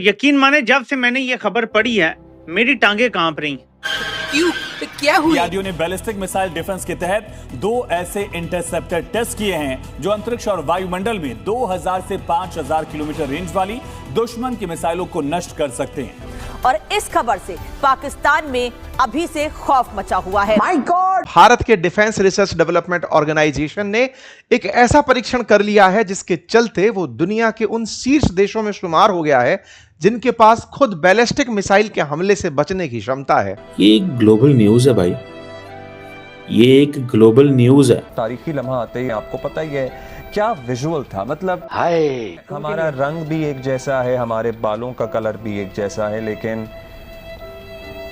यकीन माने जब से मैंने ये खबर पढ़ी है मेरी टांगे कांप रही। क्यों? क्या हुआ? डीआरडीओ ने बैलिस्टिक मिसाइल डिफेंस के तहत 2 ऐसे इंटरसेप्टर टेस्ट किए हैं जो अंतरिक्ष और वायुमंडल में 2000 से 5000 किलोमीटर रेंज वाली दुश्मन की मिसाइलों को नष्ट कर सकते हैं। और इस खबर से पाकिस्तान में अभी से खौफ मचा हुआ है। My God! भारत के डिफेंस रिसर्च डेवलपमेंट ऑर्गेनाइजेशन ने एक ऐसा परीक्षण कर लिया है जिसके चलते वो दुनिया के उन शीर्ष देशों में शुमार हो गया है जिनके पास खुद बैलिस्टिक मिसाइल के हमले से बचने की क्षमता है। ये एक ग्लोबल न्यूज है भाई, ये एक ग्लोबल न्यूज है। तारीखी लम्हा आते ही आपको पता ही है क्या विजुअल था, मतलब हमारा रंग भी एक जैसा है, हमारे बालों का कलर भी एक जैसा है, लेकिन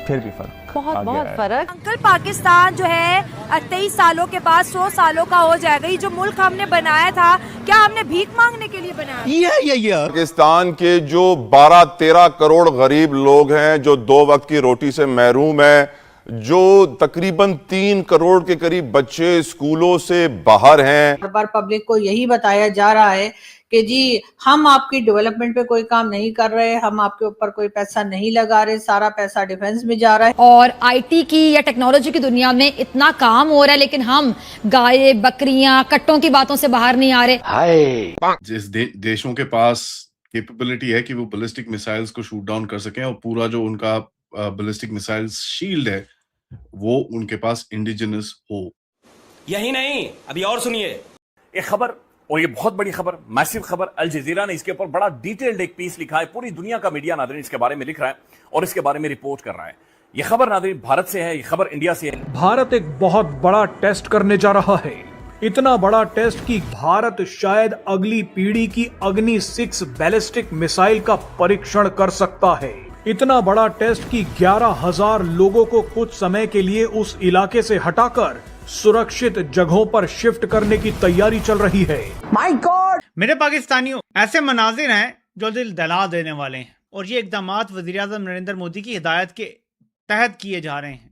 फिर भी फर्क बहुत फर्क। अंकल पाकिस्तान जो है 23 सालों के बाद 100 सालों का हो जाएगा। ये जो मुल्क हमने बनाया था क्या हमने भीख मांगने के लिए बनाया? पाकिस्तान के जो 12-13 करोड़ गरीब लोग हैं जो 2 वक्त की रोटी से महरूम हैं, जो तकरीबन 3 करोड़ के करीब बच्चे स्कूलों से बाहर हैं। हर बार पब्लिक को यही बताया जा रहा है कि जी हम आपकी डेवलपमेंट पे कोई काम नहीं कर रहे, हम आपके ऊपर कोई पैसा नहीं लगा रहे, सारा पैसा डिफेंस में जा रहा है। और आईटी की या टेक्नोलॉजी की दुनिया में इतना काम हो रहा है लेकिन हम गाय बकरियां कट्टों की बातों से बाहर नहीं आ रहे। जिस देशों के पास कैपेबिलिटी है कि वो बैलिस्टिक मिसाइल्स को शूट डाउन कर सकें और पूरा जो उनका बैलिस्टिक मिसाइल्स शील्ड है वो उनके पास इंडिजिनस हो। यही नहीं, अभी और सुनिए ये खबर, और ये बहुत बड़ी खबर, मैसिव खबर। अल जजीरा ने इसके ऊपर बड़ा डिटेल्ड एक पीस लिखा है, पूरी दुनिया का मीडिया नाज़रीन इसके बारे में लिख रहा है और इसके बारे में रिपोर्ट कर रहा है। ये खबर नाज़रीन भारत से है, ये खबर इंडिया से है। भारत एक बहुत बड़ा टेस्ट करने जा रहा है, इतना बड़ा टेस्ट कि भारत शायद अगली पीढ़ी की अग्नि 6 बैलिस्टिक मिसाइल का परीक्षण कर सकता है। इतना बड़ा टेस्ट कि 11,000 लोगों को कुछ समय के लिए उस इलाके से हटाकर सुरक्षित जगहों पर शिफ्ट करने की तैयारी चल रही है। My God! मेरे पाकिस्तानियों, ऐसे मनाजिर हैं जो दिल दहला देने वाले हैं और ये इक़दामात वज़ीर-ए-आज़म नरेंद्र मोदी की हिदायत के तहत किए जा रहे हैं।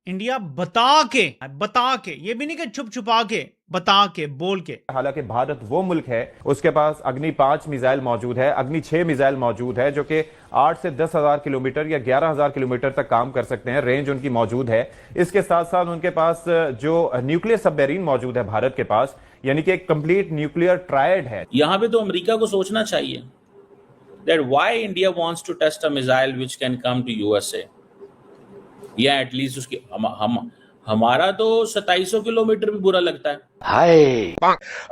इंडिया बता के, ये भी नहीं कि छुप छुपा के, बता के, बोल के। हालांकि भारत वो मुल्क है उसके पास अग्नि 5 मिसाइल मौजूद है, अग्नि 6 मिसाइल मौजूद है जो कि 8 से 10,000 किलोमीटर या 11,000 किलोमीटर तक काम कर सकते हैं, रेंज उनकी मौजूद है। इसके साथ साथ उनके पास जो न्यूक्लियर सबमरीन मौजूद है भारत के पास, यानी कि एक कंप्लीट न्यूक्लियर ट्रायड है। यहां पे तो अमेरिका को सोचना चाहिए that why India wants to test a missile which can come to USA, या एटलीस्ट उसकी हमारा तो 2700 किलोमीटर भी बुरा लगता है।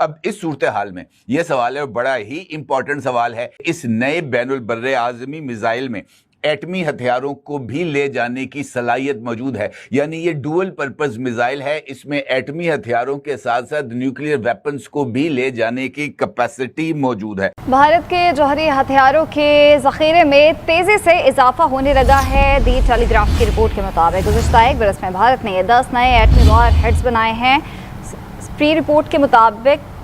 अब इस सूरत हाल में यह सवाल है, बड़ा ही इंपॉर्टेंट सवाल है, इस नए बैनुल बर्रे आज़मी मिसाइल में एटमी हथियारों को भी ले जाने की सलाहियत मौजूद है, यानी ये डुअल पर्पस मिसाइल है, इसमें एटमी हथियारों के साथ साथ न्यूक्लियर वेपन्स को भी ले जाने की कैपेसिटी मौजूद है। भारत के जौहरी हथियारों के जखीरे में तेजी से इजाफा होने लगा है। दी टेलीग्राफ की रिपोर्ट के मुताबिक गुज़श्ता 1 बरस में भारत ने 10 नए एटमी वॉर हेड्स बनाए हैं। प्री रिपोर्ट के मुताबिक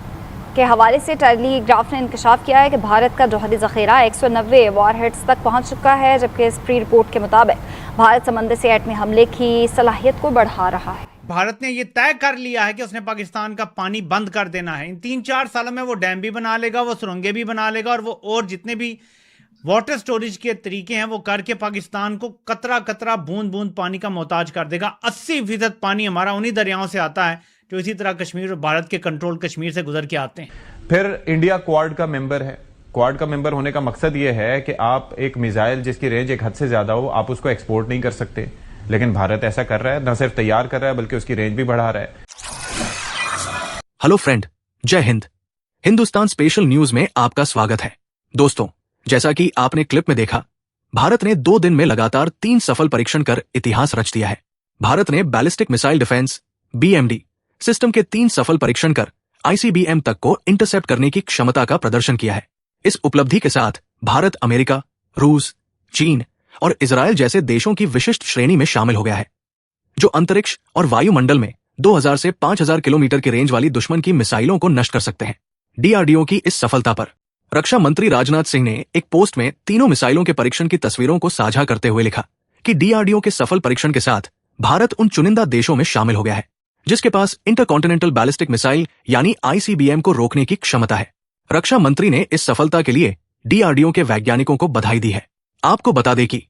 के हवाले से टेलीग्राफ ने इंकशाफ किया है कि भारत का जौहरी ज़ख़ीरा 190 वॉरहेड्स तक पहुंच चुका है, जबकि इस प्री रिपोर्ट के मुताबिक भारत समंदर से एटमी हमले की सलाहियत को बढ़ा रहा है। भारत ने यह तय कर लिया है कि उसने पाकिस्तान का पानी बंद कर देना है। इन 3-4 सालों में वो डैम भी बना लेगा, वो सुरंगें भी बना लेगा और जितने भी वाटर स्टोरेज के तरीके हैं वो करके पाकिस्तान को कतरा कतरा बूंद बूंद पानी का मोहताज कर देगा। 80% पानी हमारा उन्हीं दरियाओं से आता है जो इसी तरह कश्मीर और भारत के कंट्रोल कश्मीर से गुजर के आते हैं। फिर इंडिया क्वाड का मेंबर है। क्वाड का मेंबर होने का मकसद यह है कि आप एक मिसाइल जिसकी रेंज एक हद से ज्यादा हो, आप उसको एक्सपोर्ट नहीं कर सकते, लेकिन भारत ऐसा कर रहा है, न सिर्फ तैयार कर रहा है बल्कि उसकी रेंज भी बढ़ा रहा है। हेलो फ्रेंड, जय हिंद। हिंदुस्तान स्पेशल न्यूज में आपका स्वागत है। दोस्तों, जैसा कि आपने क्लिप में देखा, भारत ने 2 दिन में लगातार 3 सफल परीक्षण कर इतिहास रच दिया है। भारत ने ballistic missile defence BMD system के 3 सफल परीक्षण कर ICBM तक को इंटरसेप्ट करने की क्षमता का प्रदर्शन किया है। इस उपलब्धि के साथ भारत अमेरिका, रूस, चीन और इजराइल जैसे देशों की विशिष्ट श्रेणी में शामिल हो गया है, जो अंतरिक्ष और वायुमंडल में 2000 से 5000 किलोमीटर की रेंज वाली दुश्मन की मिसाइलों को नष्ट कर सकते हैं। DRDO की इस सफलता पर रक्षा मंत्री राजनाथ सिंह ने एक पोस्ट में तीनों मिसाइलों के परीक्षण की तस्वीरों को साझा करते हुए लिखा कि DRDO के सफल परीक्षण के साथ भारत उन चुनिंदा देशों में शामिल हो गया है जिसके पास इंटरकॉन्टिनेंटल बैलिस्टिक मिसाइल यानी ICBM को रोकने की क्षमता है। रक्षा मंत्री ने इस सफलता के लिए डीआरडीओ के वैज्ञानिकों को बधाई दी है। आपको बता दें कि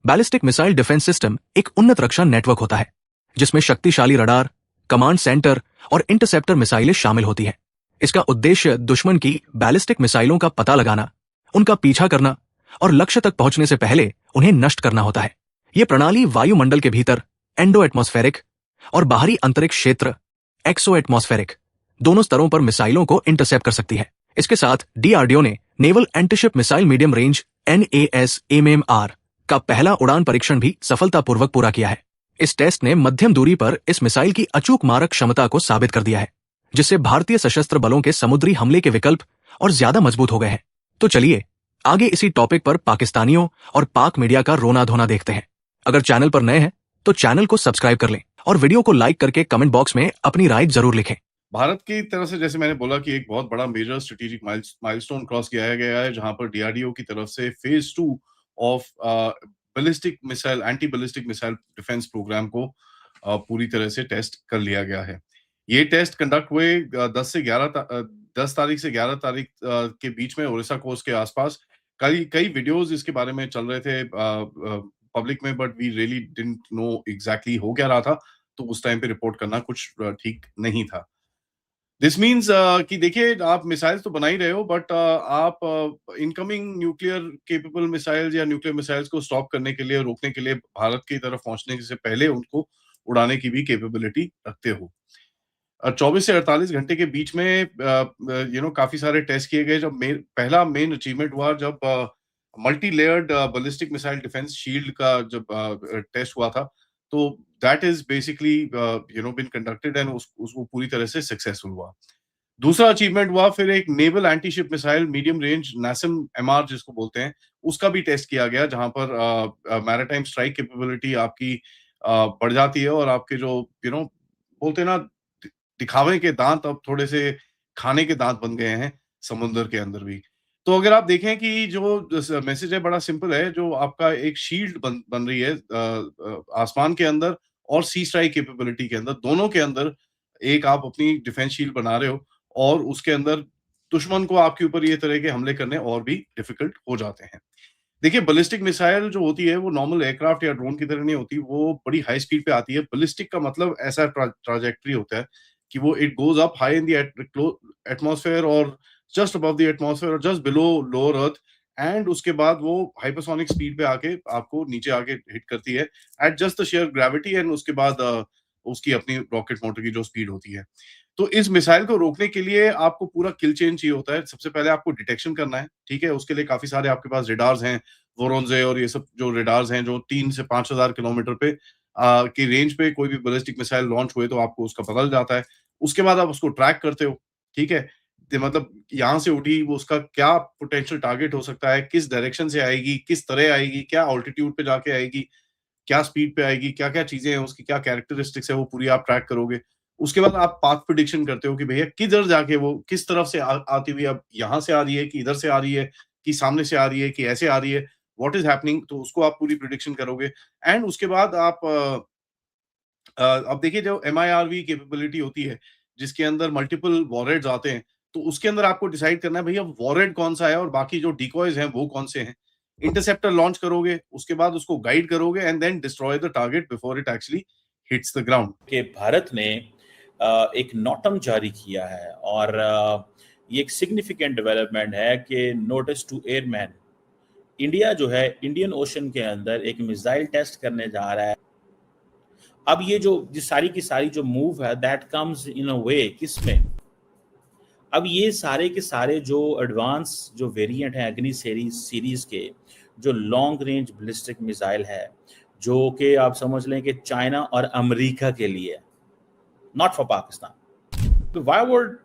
बैलिस्टिक मिसाइल डिफेंस सिस्टम एक उन्नत रक्षा नेटवर्क होता है जिसमें शक्तिशाली रडार, कमांड सेंटर और इंटरसेप्टर मिसाइलें शामिल होती हैं। इसका उद्देश्य दुश्मन की बैलिस्टिक मिसाइलों का पता लगाना, उनका पीछा करना और लक्ष्य तक पहुंचने से पहले उन्हें नष्ट करना होता है। यह प्रणाली वायुमंडल के भीतर एंडो एटमॉस्फेरिक और बाहरी अंतरिक्ष क्षेत्र एक्सो एटमॉस्फेरिक दोनों स्तरों पर मिसाइलों को इंटरसेप्ट कर सकती है। इसके साथ डीआरडीओ ने naval antiship missile medium range NASMMR का पहला उड़ान परीक्षण भी सफलतापूर्वक पूरा किया है। इस टेस्ट ने मध्यम दूरी पर इस मिसाइल की अचूक मारक क्षमता को साबित कर दिया है, जिससे भारतीय सशस्त्र बलों के समुद्री हमले के विकल्प और ज्यादा मजबूत हो गए हैं। तो चलिए आगे इसी टॉपिक पर पाकिस्तानियों और पाक मीडिया का रोना धोना देखते हैं। अगर चैनल पर नए हैं तो चैनल को सब्सक्राइब कर लें और वीडियो को लाइक करके कमेंट बॉक्स में अपनी राय जरूर लिखें। भारत की तरफ से, जैसे मैंने बोला, कि एक बहुत बड़ा मेजर स्ट्रेटेजिक माइलस्टोन क्रॉस किया गया है, जहां पर डीआरडीओ की तरफ से phase 2 of ballistic missile, anti ballistic missile defence programme को पूरी तरह से टेस्ट कर लिया गया है। ये टेस्ट कंडक्ट हुए 10 तारीख से 11 तारीख के बीच में ओडिशा कोस्ट के आसपास। कई वीडियोस इसके बारे में चल रहे थे पब्लिक में, but we really didn't know exactly हो क्या रहा था, तो उस टाइम पे रिपोर्ट करना कुछ ठीक नहीं था। दिस मीन्स कि देखिए, आप मिसाइल्स तो बना ही रहे हो, बट आप इनकमिंग न्यूक्लियर केपेबल मिसाइल्स या न्यूक्लियर मिसाइल्स को स्टॉप करने के लिए, रोकने के लिए, भारत की तरफ पहुंचने से पहले उनको उड़ाने की भी केपेबिलिटी रखते हो। 24 से 48 घंटे के बीच में काफी सारे टेस्ट किए गए। जब पहला मेन अचीवमेंट हुआ, जब multi layered ballistic missile defence shield का जब टेस्ट हुआ था, तो that is basically been conducted and उसको पूरी तरह से सक्सेसफुल हुआ। दूसरा अचीवमेंट हुआ फिर एक naval antiship missile medium range NASM-MR जिसको बोलते हैं, उसका भी टेस्ट किया गया, जहां पर मैरीटाइम स्ट्राइक कैपेबिलिटी आपकी बढ़ जाती है और आपके जो बोलते हैं ना, दिखावे के दांत अब थोड़े से खाने के दांत बन गए हैं समुद्र के अंदर भी। तो अगर आप देखें कि जो मैसेज है बड़ा सिंपल है, जो आपका एक शील्ड बन रही है आसमान के अंदर और सी स्ट्राइक कैपेबिलिटी के अंदर, दोनों के अंदर एक आप अपनी डिफेंस शील्ड बना रहे हो, और उसके अंदर दुश्मन को आपके ऊपर ये तरह के हमले करने और भी डिफिकल्ट हो जाते हैं। देखिए, बैलिस्टिक मिसाइल जो होती है वो नॉर्मल एयरक्राफ्ट या ड्रोन की तरह नहीं होती, वो बड़ी हाई स्पीड पे आती है। बैलिस्टिक का मतलब ऐसा ट्राजेक्टरी होता है कि वो it goes up high in the atmosphere और जस्ट अबव द एटमॉस्फेयर और just below lower earth, and उसके बाद वो हाइपरसोनिक स्पीड पे आके आपको नीचे आके हिट करती है at just the sheer gravity, and उसके बाद उसकी अपनी रॉकेट मोटर की जो स्पीड होती है। तो इस मिसाइल को रोकने के लिए आपको पूरा किल चेन चाहिए होता है। सबसे पहले आपको डिटेक्शन करना है, ठीक है। उसके लिए काफी सारे आपके पास रेडार्स हैं, वोरोन्जे और ये सब जो रेडार्स हैं, जो 3 से 5,000 किलोमीटर पे की रेंज पे कोई भी बैलिस्टिक मिसाइल लॉन्च हुए तो आपको उसका पता चल जाता है। उसके बाद आप उसको ट्रैक करते हो, ठीक है। मतलब यहाँ से उठी, वो उसका क्या पोटेंशियल टारगेट हो सकता है, किस डायरेक्शन से आएगी, किस तरह आएगी, क्या ऑल्टीट्यूड पे जाके आएगी, क्या स्पीड पे आएगी, क्या क्या चीजें हैं उसकी, क्या कैरेक्टरिस्टिक्स है, वो पूरी आप ट्रैक करोगे। उसके बाद आप पाथ प्रेडिक्शन करते हो कि भैया किधर जाके वो किस तरफ से आती हुई, अब यहाँ से आ रही है कि इधर से आ रही है कि सामने से आ रही है कि ऐसे आ रही है, व्हाट इज हैपनिंग, तो उसको आप पूरी प्रेडिक्शन करोगे। एंड उसके बाद आप अब देखिए, जो MIRV कैपेबिलिटी होती है जिसके अंदर मल्टीपल वॉरहेड्स आते हैं, तो उसके अंदर आपको डिसाइड करना है भैया वॉरहेड कौन सा है और बाकी जो डिकॉयज हैं वो कौन से हैं। इंटरसेप्टर लॉन्च करोगे, उसके बाद उसको गाइड करोगे and then destroy the target before it actually hits the ground. कि भारत ने एक नोटम जारी किया है, और ये एक सिग्निफिकेंट डेवलपमेंट है कि नोटिस टू एयरमैन, इंडिया जो है इंडियन ओशन के अंदर एक मिसाइल टेस्ट करने जा रहा है। अब ये जो सारी की सारी जो मूव है, दैट कम्स इन अ वे किसमें, अब ये सारे के सारे जो एडवांस जो वेरिएंट हैं अग्नि सीरीज के, जो लॉन्ग रेंज बैलिस्टिक मिसाइल है, जो कि आप समझ लें कि चाइना और अमेरिका के लिए, not for Pakistan. Why would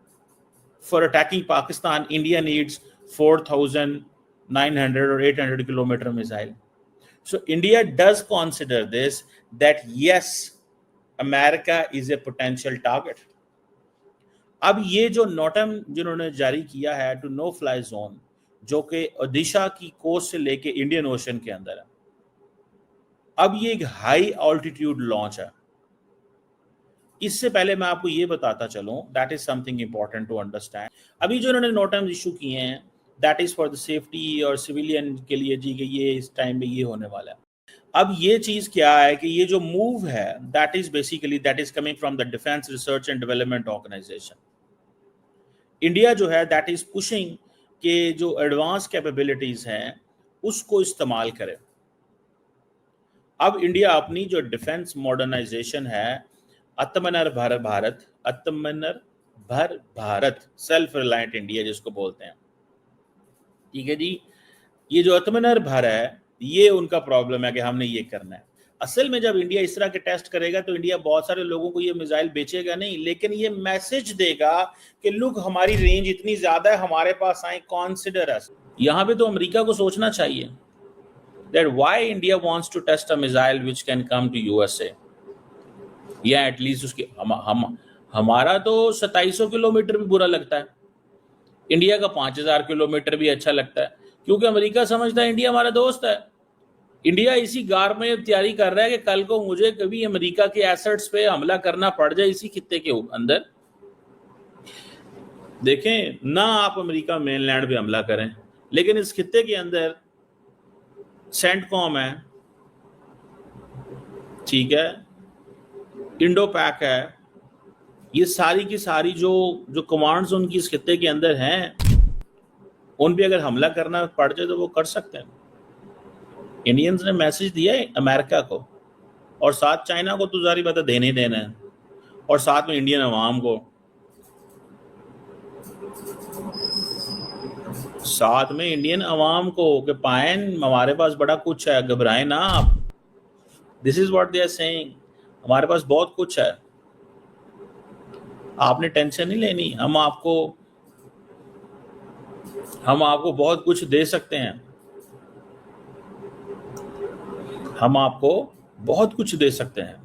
for attacking Pakistan India needs 4,900 or 800 kilometer missile? So India does consider this, that yes, America is a potential target. अब ये जो नोटम जिन्होंने जारी किया है टू नो फ्लाई जोन, जो कि ओडिशा की कोस्ट से लेके इंडियन ओशन के अंदर है, अब ये एक हाई ऑल्टीट्यूड लॉन्च है। इससे पहले मैं आपको ये बताता चलूं, that is something important to understand. अभी जो इन्होंने नोटम इशू किए हैं that is for the safety और सिविलियन के लिए जी कि ये इस टाइम में ये होने वाला है। अब ये चीज क्या है कि ये जो मूव है that is basically that is coming from the defence research and development organisation. India जो है दैट इज पुशिंग के जो एडवांस कैपेबिलिटीज हैं उसको इस्तेमाल करे। अब इंडिया अपनी जो डिफेंस मॉडर्नाइजेशन है आत्मनिर्भर भारत सेल्फ रिलायंट इंडिया जिसको बोलते हैं, ठीक है जी, ये जो आत्मनिर्भर है ये उनका प्रॉब्लम है कि हमने ये करना है। असल में जब इंडिया इस तरह के टेस्ट करेगा तो इंडिया बहुत सारे लोगों को ये मिसाइल बेचेगा नहीं, लेकिन ये मैसेज देगा कि लुक हमारी रेंज इतनी ज्यादा है, हमारे पास आए, कॉन्सिडर अस। यहाँ पे तो अमेरिका को सोचना चाहिए that why India wants to test a missile which can come to USA, या एटलीस्ट उसकी हमारा तो 2700 किलोमीटर भी बुरा लगता है, इंडिया का 5000 किलोमीटर भी अच्छा लगता है, क्योंकि अमेरिका समझता है इंडिया हमारा दोस्त है। इंडिया इसी गार में तैयारी कर रहा है कि कल को मुझे कभी अमेरिका के एसेट्स पे हमला करना पड़ जाए इसी खित्ते के अंदर। देखें ना, आप अमेरिका मेनलैंड पे हमला करें, लेकिन इस खित्ते के अंदर सेंटकॉम है, ठीक है, इंडो पैक है, ये सारी की सारी जो कमांड्स उनकी इस खित्ते के अंदर हैं, उन पे अगर हमला करना पड़ जाए तो वो कर सकते हैं। इंडियंस ने मैसेज दिया है अमेरिका को, और साथ चाइना को तो जारी बात है देने ही देना है, और साथ में इंडियन अवाम को, साथ में इंडियन अवाम को कि पाएं हमारे पास बड़ा कुछ है, घबराएं ना आप। This is what they are saying, हमारे पास बहुत कुछ है, आपने टेंशन नहीं लेनी, हम आपको बहुत कुछ दे सकते हैं, हम आपको बहुत कुछ दे सकते हैं।